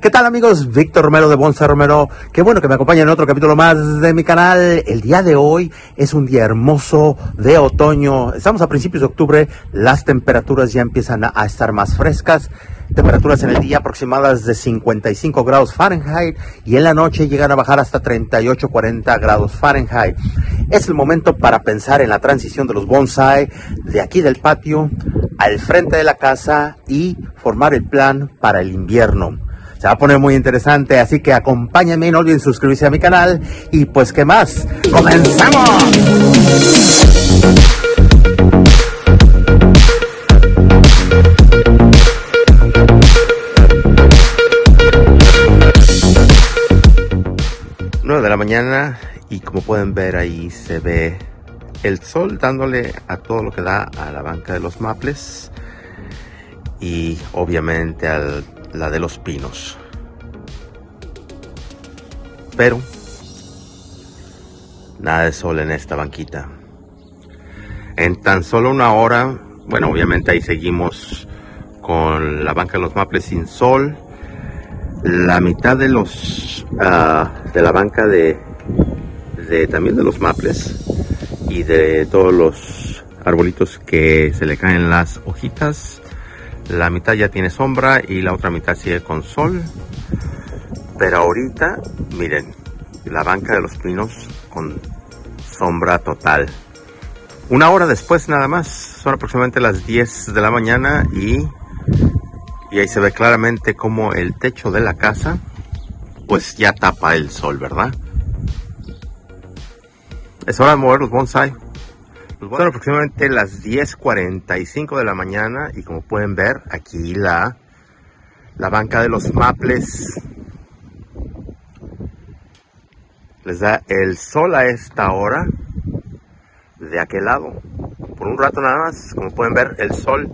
¿Qué tal, amigos? Víctor Romero de Bonsai Romero. Qué bueno que me acompañan en otro capítulo más de mi canal. El día de hoy es un día hermoso de otoño. Estamos a principios de octubre. Las temperaturas ya empiezan a estar más frescas. Temperaturas en el día aproximadas de 55 grados Fahrenheit y en la noche llegan a bajar hasta 38, 40 grados Fahrenheit. Es el momento para pensar en la transición de los bonsai de aquí del patio al frente de la casa y formar el plan para el invierno. Se va a poner muy interesante, así que acompáñenme, no olviden suscribirse a mi canal y pues ¿qué más? ¡Comenzamos! 9 de la mañana y como pueden ver ahí se ve el sol dándole a todo lo que da a la banca de los maples y obviamente a la de los pinos. Pero nada de sol en esta banquita. En tan solo una hora, bueno, obviamente ahí seguimos con la banca de los maples sin sol. La mitad de los de la banca de también de los maples y de todos los arbolitos que se le caen las hojitas, la mitad ya tiene sombra y la otra mitad sigue con sol. Pero ahorita miren, la banca de los pinos con sombra total. Una hora después nada más, son aproximadamente las 10 de la mañana y ahí se ve claramente como el techo de la casa pues ya tapa el sol, ¿verdad? Es hora de mover los bonsai. Son aproximadamente las 10:45 de la mañana y como pueden ver aquí la banca de los maples les da el sol a esta hora de aquel lado. Por un rato nada más, como pueden ver el sol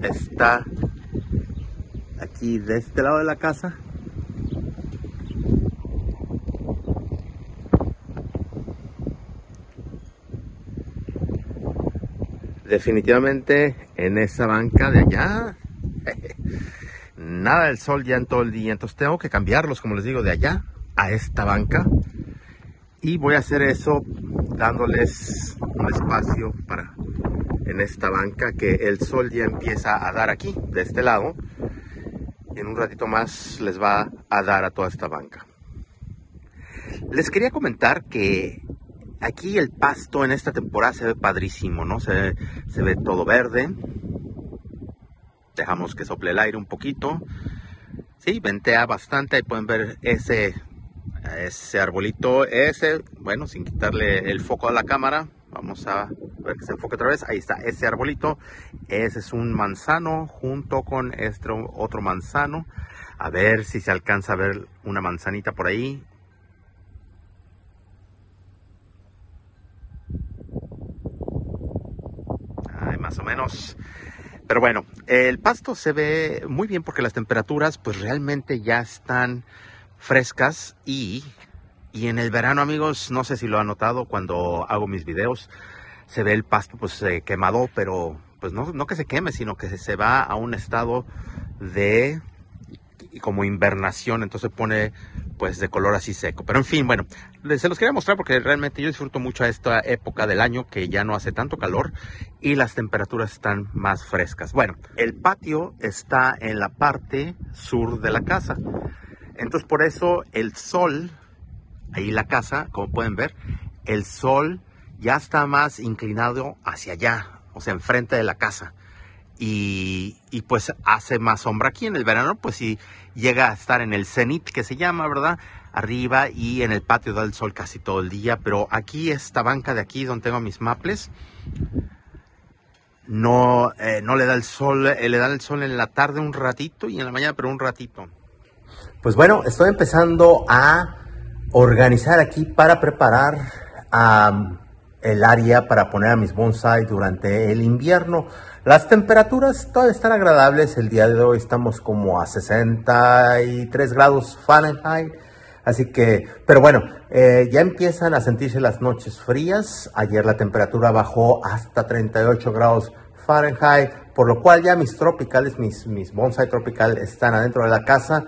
está aquí de este lado de la casa. Definitivamente en esa banca de allá nada del sol ya en todo el día, entonces tengo que cambiarlos, como les digo, de allá a esta banca y voy a hacer eso dándoles un espacio para en esta banca que el sol ya empieza a dar aquí de este lado y en un ratito más les va a dar a toda esta banca. Les quería comentar que aquí el pasto en esta temporada se ve padrísimo, ¿no? Se ve todo verde. Dejamos que sople el aire un poquito. Sí, ventea bastante. Ahí pueden ver ese arbolito, bueno, sin quitarle el foco a la cámara. Vamos a ver que se enfoque otra vez. Ahí está, ese arbolito. Ese es un manzano junto con este otro manzano. A ver si se alcanza a ver una manzanita por ahí. Más o menos. Pero bueno, el pasto se ve muy bien porque las temperaturas pues realmente ya están frescas y en el verano, amigos, no sé si lo han notado cuando hago mis videos, se ve el pasto pues quemado, pero pues no que se queme, sino que se va a un estado de como invernación, entonces pone pues de color así seco. Pero en fin, bueno, se los quería mostrar porque realmente yo disfruto mucho a esta época del año que ya no hace tanto calor y las temperaturas están más frescas. Bueno, el patio está en la parte sur de la casa, entonces por eso el sol, ahí la casa, como pueden ver, el sol ya está más inclinado hacia allá, o sea, enfrente de la casa. Y pues hace más sombra aquí en el verano, pues sí llega a estar en el cenit que se llama, ¿verdad? Arriba y en el patio da el sol casi todo el día, pero aquí esta banca de aquí donde tengo mis maples no le da el sol, le da el sol en la tarde un ratito y en la mañana pero un ratito. Pues bueno, estoy empezando a organizar aquí para preparar el área para poner a mis bonsai durante el invierno. Las temperaturas todavía están agradables. El día de hoy estamos como a 63 grados Fahrenheit. Así que, pero bueno, ya empiezan a sentirse las noches frías. Ayer la temperatura bajó hasta 38 grados Fahrenheit, por lo cual ya mis tropicales, mis bonsai tropical están adentro de la casa.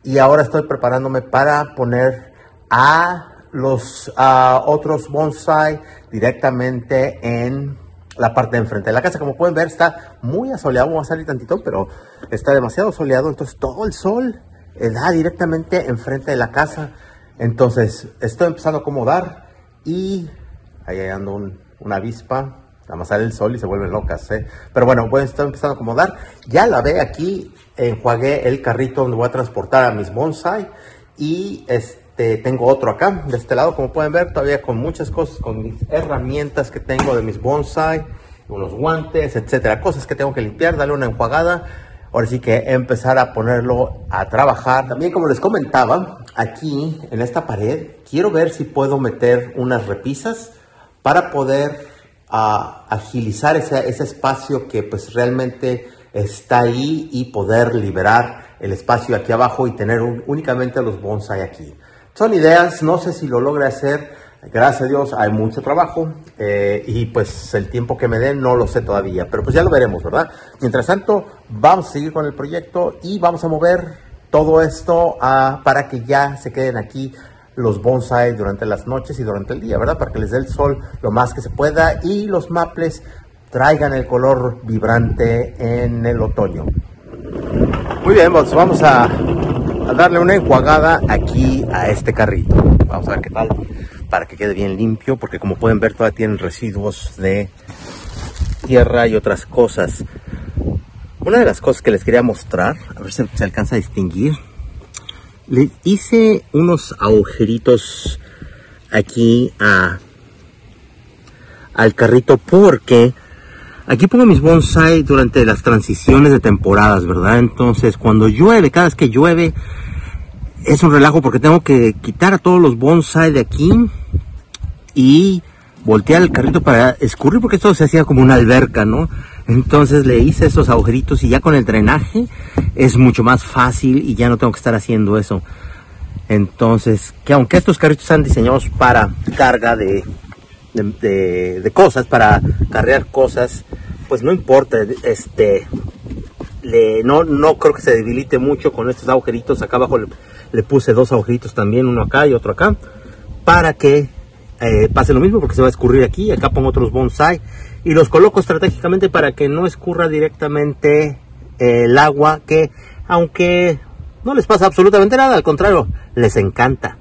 Y ahora estoy preparándome para poner a los otros bonsai directamente en la parte de enfrente de la casa. Como pueden ver, está muy asoleado. Voy a salir tantito, pero está demasiado soleado. Entonces todo el sol da directamente enfrente de la casa. Entonces estoy empezando a acomodar y ahí ando una avispa. Nada más sale el sol y se vuelven locas, ¿eh? Pero bueno, estoy empezando a acomodar. Ya lavé aquí, enjuagué el carrito donde voy a transportar a mis bonsai. Y tengo otro acá, de este lado, como pueden ver, todavía con muchas cosas, con mis herramientas que tengo de mis bonsai, unos guantes, etcétera. Cosas que tengo que limpiar, darle una enjuagada. Ahora sí que empezar a ponerlo a trabajar. También, como les comentaba, aquí en esta pared, quiero ver si puedo meter unas repisas para poder agilizar ese espacio que pues realmente está ahí y poder liberar el espacio aquí abajo y tener únicamente los bonsai aquí. Son ideas, no sé si lo logre hacer. Gracias a Dios hay mucho trabajo y pues el tiempo que me den no lo sé todavía, pero pues ya lo veremos, ¿verdad? Mientras tanto, vamos a seguir con el proyecto y vamos a mover todo esto para que ya se queden aquí los bonsai durante las noches y durante el día, ¿verdad? Para que les dé el sol lo más que se pueda y los maples traigan el color vibrante en el otoño. Muy bien, pues vamos a darle una enjuagada aquí a este carrito. Vamos a ver qué tal, para que quede bien limpio, porque como pueden ver todavía tienen residuos de tierra y otras cosas. Una de las cosas que les quería mostrar, a ver si se alcanza a distinguir, le hice unos agujeritos aquí al carrito porque aquí pongo mis bonsai durante las transiciones de temporadas, ¿verdad? Entonces cuando llueve, cada vez que llueve es un relajo porque tengo que quitar a todos los bonsai de aquí y voltear el carrito para escurrir, porque esto se hacía como una alberca, ¿no? Entonces le hice esos agujeritos y ya con el drenaje es mucho más fácil y ya no tengo que estar haciendo eso. Entonces, que aunque estos carritos están diseñados para carga de cosas, para cargar cosas, pues no importa, no creo que se debilite mucho con estos agujeritos. Acá abajo le puse dos agujeritos también, uno acá y otro acá, para que pase lo mismo, porque se va a escurrir aquí. Acá pongo otros bonsai y los coloco estratégicamente para que no escurra directamente el agua, que aunque no les pasa absolutamente nada, al contrario, les encanta.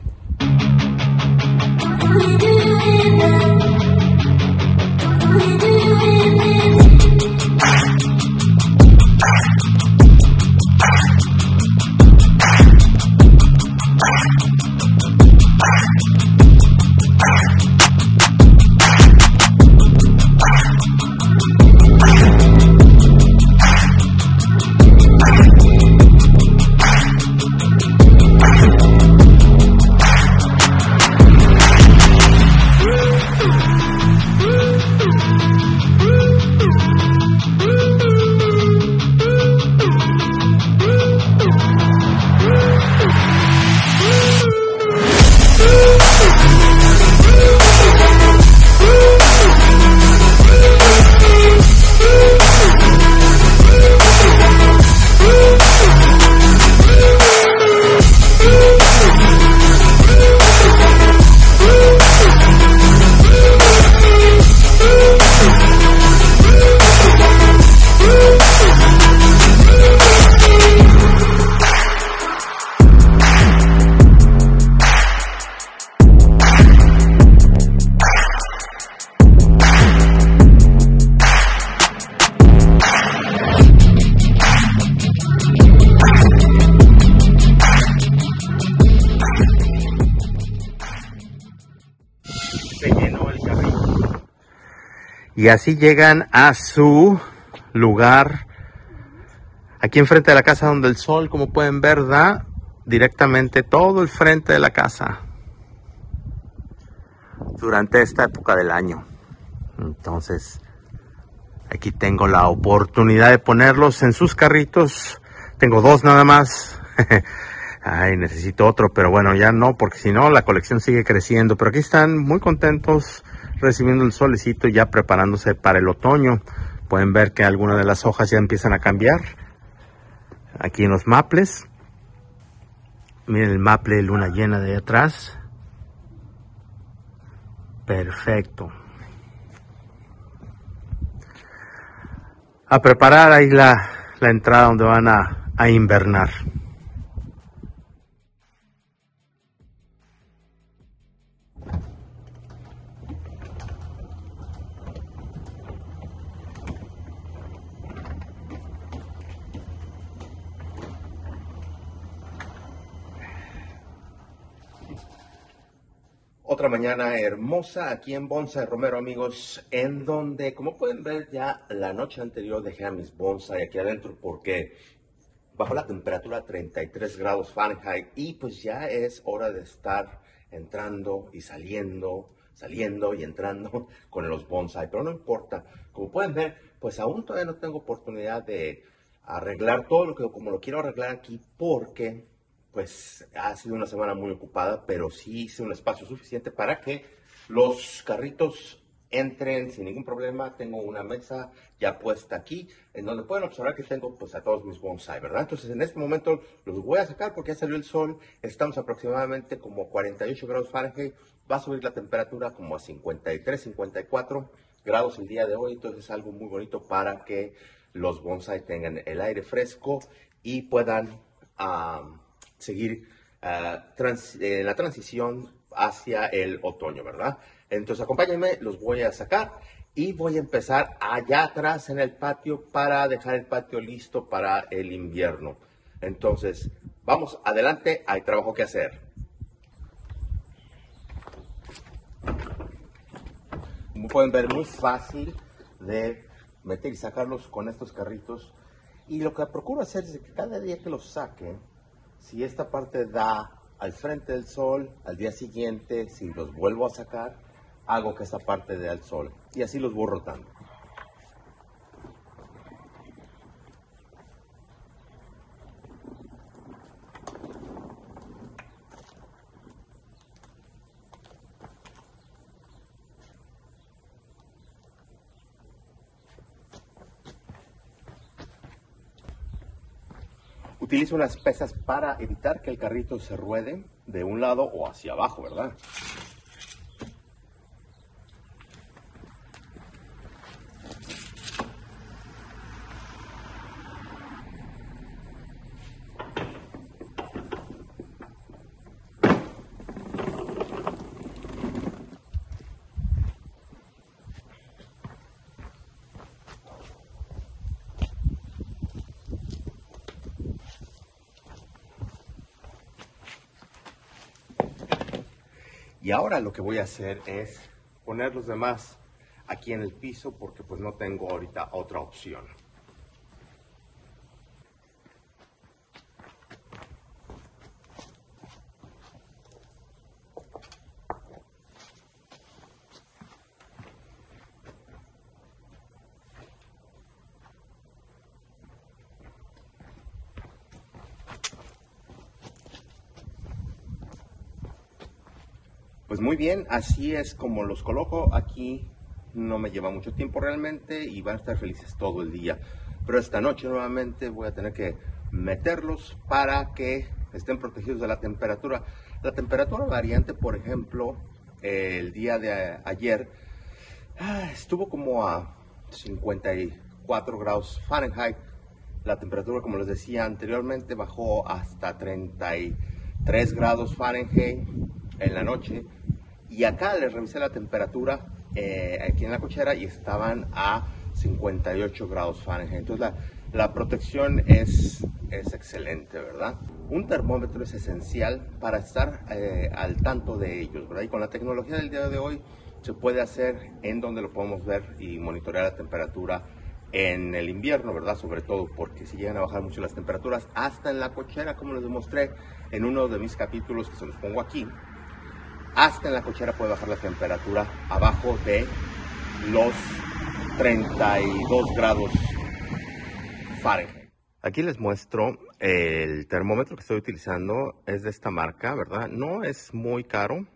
Y así llegan a su lugar, aquí enfrente de la casa, donde el sol, como pueden ver, da directamente todo el frente de la casa durante esta época del año. Entonces, aquí tengo la oportunidad de ponerlos en sus carritos. Tengo dos nada más. Ay, necesito otro, pero bueno, ya no, porque si no la colección sigue creciendo. Pero aquí están muy contentos, recibiendo el solecito, ya preparándose para el otoño. Pueden ver que algunas de las hojas ya empiezan a cambiar. Aquí en los maples. Miren el maple de luna llena de ahí atrás. Perfecto. A preparar ahí la entrada donde van a invernar. Otra mañana hermosa aquí en Bonsai Romero, amigos, en donde, como pueden ver, ya la noche anterior dejé a mis bonsai aquí adentro porque bajo la temperatura 33 grados Fahrenheit y pues ya es hora de estar entrando y saliendo y entrando con los bonsai, pero no importa. Como pueden ver, pues aún todavía no tengo oportunidad de arreglar todo como lo quiero arreglar aquí porque pues ha sido una semana muy ocupada, pero sí hice un espacio suficiente para que los carritos entren sin ningún problema. Tengo una mesa ya puesta aquí, en donde pueden observar que tengo pues a todos mis bonsai, ¿verdad? Entonces en este momento los voy a sacar porque ya salió el sol, estamos aproximadamente como 48 grados Fahrenheit, va a subir la temperatura como a 53, 54 grados el día de hoy, entonces es algo muy bonito para que los bonsai tengan el aire fresco y puedan seguir la transición hacia el otoño, ¿verdad? Entonces acompáñenme, los voy a sacar y voy a empezar allá atrás en el patio para dejar el patio listo para el invierno. Entonces, vamos adelante, hay trabajo que hacer. Como pueden ver, muy fácil de meter y sacarlos con estos carritos. Y lo que procuro hacer es que cada día que los saque, si esta parte da al frente del sol, al día siguiente, si los vuelvo a sacar, hago que esta parte dé al sol. Y así los voy rotando. Utilizo unas pesas para evitar que el carrito se ruede de un lado o hacia abajo, ¿verdad? Y ahora lo que voy a hacer es poner los demás aquí en el piso porque pues no tengo ahorita otra opción. Pues muy bien, así es como los coloco aquí. No me lleva mucho tiempo realmente y van a estar felices todo el día. Pero esta noche nuevamente voy a tener que meterlos para que estén protegidos de la temperatura. La temperatura variante, por ejemplo, el día de ayer estuvo como a 54 grados Fahrenheit. La temperatura, como les decía anteriormente, bajó hasta 33 grados Fahrenheit en la noche. Y acá les revisé la temperatura aquí en la cochera y estaban a 58 grados Fahrenheit. Entonces la protección es excelente, ¿verdad? Un termómetro es esencial para estar al tanto de ellos, ¿verdad? Y con la tecnología del día de hoy se puede hacer en donde lo podemos ver y monitorear la temperatura en el invierno, ¿verdad? Sobre todo porque si llegan a bajar mucho las temperaturas, hasta en la cochera, como les demostré en uno de mis capítulos que se los pongo aquí, hasta en la cochera puede bajar la temperatura abajo de los 32 grados Fahrenheit. Aquí les muestro el termómetro que estoy utilizando, es de esta marca, ¿verdad? No es muy caro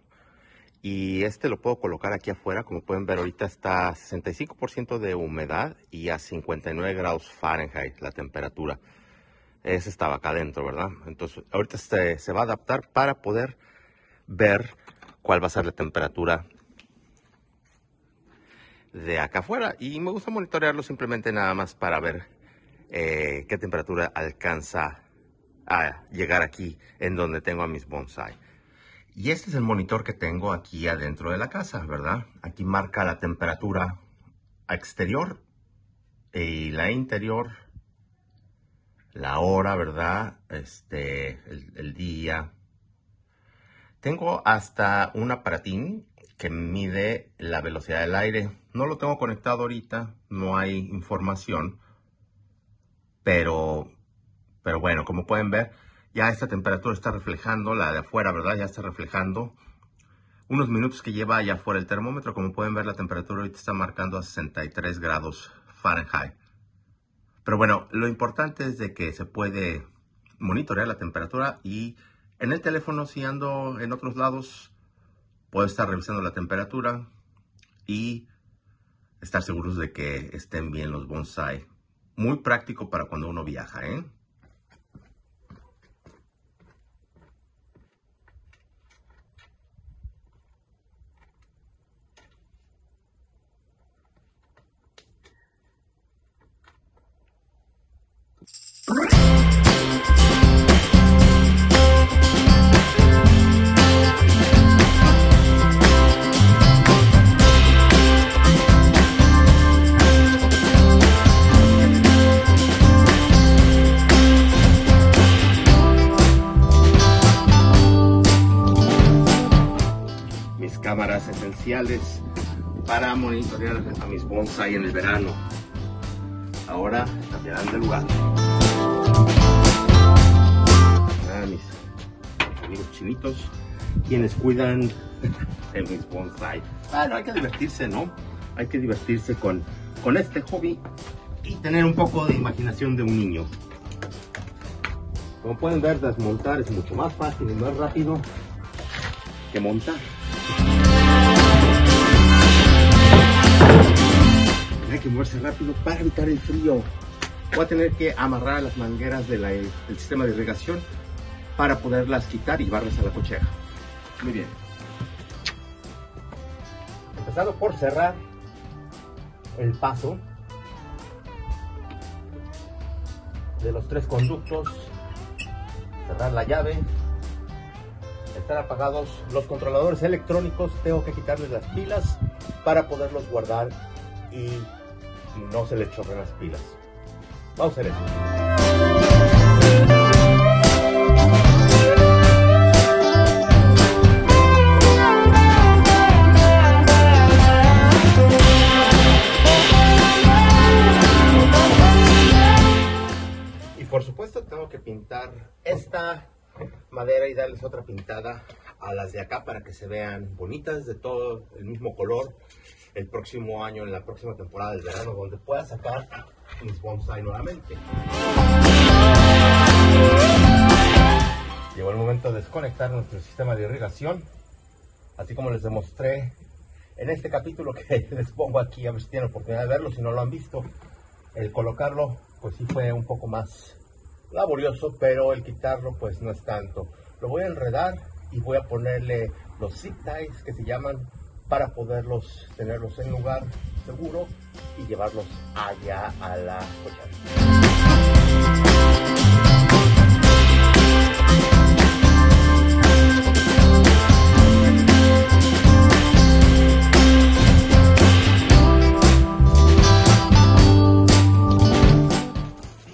Y este lo puedo colocar aquí afuera. Como pueden ver, ahorita está a 65% de humedad y a 59 grados Fahrenheit la temperatura. Ese estaba acá adentro, ¿verdad? Entonces, ahorita se va a adaptar para poder ver cuál va a ser la temperatura de acá afuera. Y me gusta monitorearlo simplemente nada más para ver qué temperatura alcanza a llegar aquí en donde tengo a mis bonsai. Y este es el monitor que tengo aquí adentro de la casa, ¿verdad? Aquí marca la temperatura exterior y la interior, la hora, ¿verdad? El día. Tengo hasta un aparatín que mide la velocidad del aire. No lo tengo conectado ahorita, no hay información. Pero bueno, como pueden ver, ya esta temperatura está reflejando, la de afuera, ¿verdad? Ya está reflejando unos minutos que lleva allá afuera el termómetro. Como pueden ver, la temperatura ahorita está marcando a 63 grados Fahrenheit. Pero bueno, lo importante es de que se puede monitorear la temperatura y en el teléfono, si ando en otros lados, puedo estar revisando la temperatura y estar seguros de que estén bien los bonsai. Muy práctico para cuando uno viaja, ¿eh? Cámaras esenciales para monitorear a mis bonsai en el verano. Ahora cambiarán de lugar. A mis amigos chinitos, quienes cuidan de mis bonsai. Bueno, hay que divertirse, ¿no? Hay que divertirse con este hobby y tener un poco de imaginación de un niño. Como pueden ver, desmontar es mucho más fácil y más rápido que montar. Hay que moverse rápido para evitar el frío. Voy a tener que amarrar las mangueras del sistema de irrigación para poderlas quitar y llevarlas a la cochera. Muy bien. Empezando por cerrar el paso de los 3 conductos, cerrar la llave. Están apagados los controladores electrónicos, tengo que quitarles las pilas para poderlos guardar y no se les chorren las pilas. Vamos a hacer eso. Y por supuesto tengo que pintar esta madera y darles otra pintada a las de acá para que se vean bonitas, de todo el mismo color, el próximo año, en la próxima temporada del verano, donde pueda sacar mis bonsai nuevamente. Llegó el momento de desconectar nuestro sistema de irrigación, así como les demostré en este capítulo que les pongo aquí, a ver si tienen oportunidad de verlo. Si no lo han visto, el colocarlo pues sí fue un poco más laborioso, pero el quitarlo pues no es tanto. Lo voy a enredar y voy a ponerle los zip ties que se llaman para poderlos tenerlos en lugar seguro y llevarlos allá a la cochera.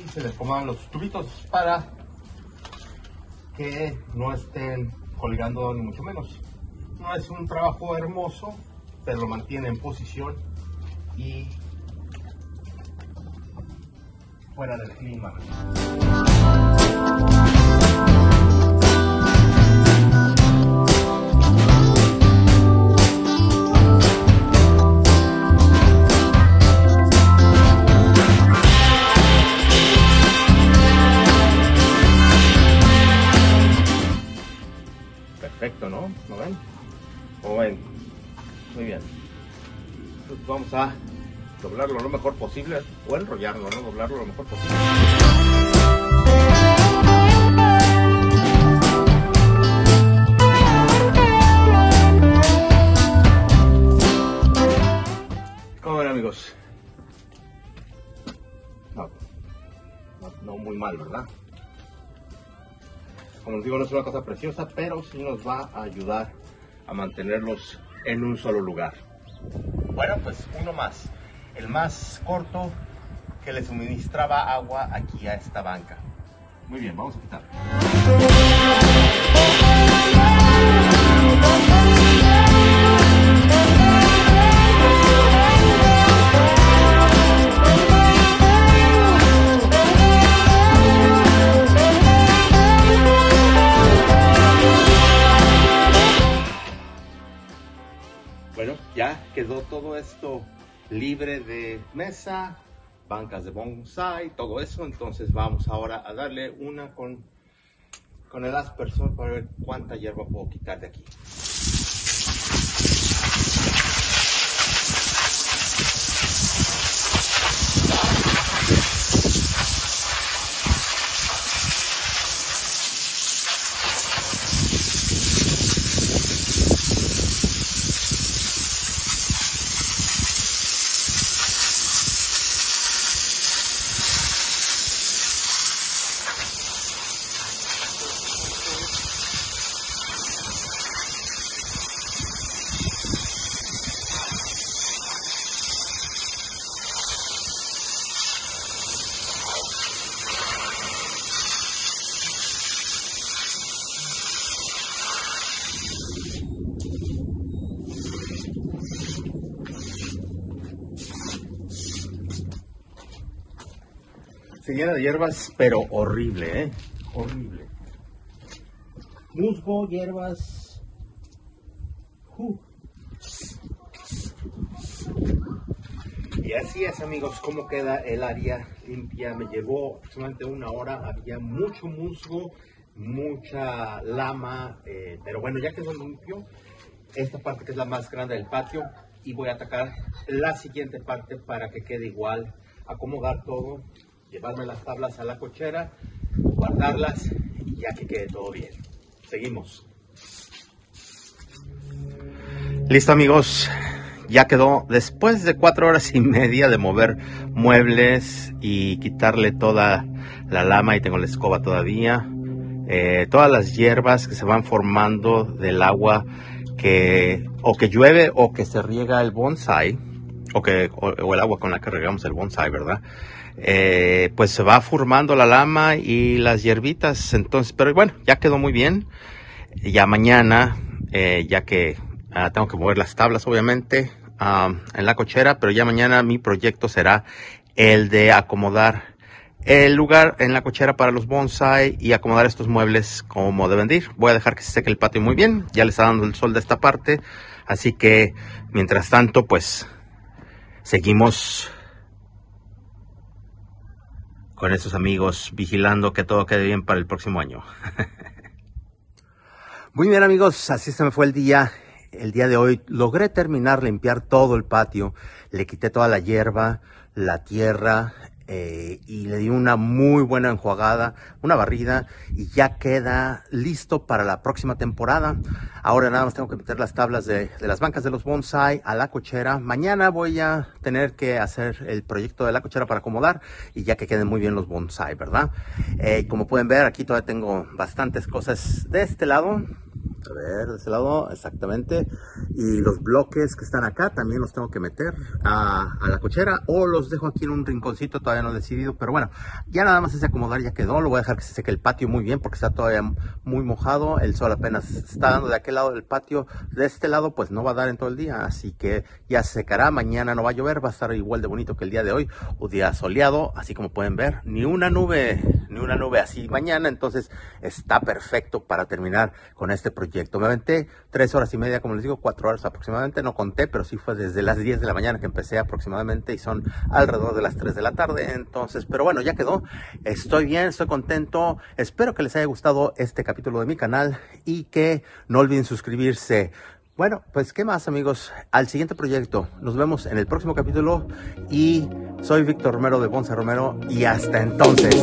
Y se les acomodan los tubitos para que no estén colgando ni mucho menos. No es un trabajo hermoso, pero lo mantiene en posición y fuera del clima. Perfecto, ¿no? ¿No ven? Como ven, muy bien. Entonces vamos a doblarlo lo mejor posible, o enrollarlo, ¿no? Doblarlo lo mejor posible. ¿Cómo ven, amigos? No muy mal, ¿verdad? Como les digo, no es una cosa preciosa, pero sí nos va a ayudar a mantenerlos en un solo lugar. Bueno, pues uno más. El más corto que le suministraba agua aquí a esta banca. Muy bien, vamos a quitarlo. Bueno, ya quedó todo esto libre de mesa, bancas de bonsai, todo eso. Entonces vamos ahora a darle una con el aspersor para ver cuánta hierba puedo quitar de aquí. Se llena de hierbas, pero horrible, ¿eh? Horrible. Musgo, hierbas. Y así es, amigos, cómo queda el área limpia. Me llevó aproximadamente una hora. Había mucho musgo, mucha lama, pero bueno, ya quedó limpio. Esta parte que es la más grande del patio, y voy a atacar la siguiente parte para que quede igual. Acomodar todo, llevarme las tablas a la cochera, guardarlas y ya que quede todo bien. Seguimos. Listo, amigos, ya quedó. Después de 4 horas y media de mover muebles y quitarle toda la lama, y tengo la escoba todavía, todas las hierbas que se van formando del agua que llueve o que se riega el bonsai, o el agua con la que regamos el bonsai, ¿verdad? Pues se va formando la lama y las hierbitas. Entonces, pero bueno, ya quedó muy bien. Ya mañana, ya que tengo que mover las tablas, obviamente, en la cochera, pero ya mañana mi proyecto será el de acomodar el lugar en la cochera para los bonsai y acomodar estos muebles como deben de ir. Voy a dejar que se seque el patio muy bien. Ya le está dando el sol de esta parte, así que mientras tanto, pues seguimos con esos amigos vigilando que todo quede bien para el próximo año. Muy bien, amigos, así se me fue el día. El día de hoy logré terminar, limpiar todo el patio. Le quité toda la hierba, la tierra, y le di una muy buena enjuagada, una barrida, y ya queda listo para la próxima temporada. Ahora nada más tengo que meter las tablas de las bancas de los bonsai a la cochera. Mañana voy a tener que hacer el proyecto de la cochera para acomodar y ya que queden muy bien los bonsai, ¿verdad? Como pueden ver, aquí todavía tengo bastantes cosas de este lado. A ver, de ese lado, exactamente. Y los bloques que están acá también los tengo que meter a la cochera, o los dejo aquí en un rinconcito, todavía no he decidido. Pero bueno, ya nada más es acomodar, ya quedó. Lo voy a dejar que se seque el patio muy bien porque está todavía muy mojado. El sol apenas está dando de aquel lado del patio. De este lado pues no va a dar en todo el día, así que ya se secará. Mañana no va a llover, va a estar igual de bonito que el día de hoy. Un día soleado, así como pueden ver. Ni una nube así mañana. Entonces está perfecto para terminar con este proyecto. Me aventé 3 horas y media, como les digo, 4 horas aproximadamente, no conté, pero sí fue desde las 10 de la mañana que empecé aproximadamente, y son alrededor de las 3 de la tarde. Entonces, pero bueno, ya quedó. Estoy bien, estoy contento. Espero que les haya gustado este capítulo de mi canal y que no olviden suscribirse. Bueno, pues qué más, amigos, al siguiente proyecto. Nos vemos en el próximo capítulo y soy Víctor Romero de Bonza Romero y hasta entonces.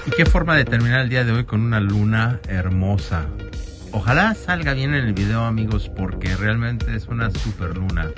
Y qué forma de terminar el día de hoy con una luna hermosa. Ojalá salga bien en el video, amigos, porque realmente es una super luna.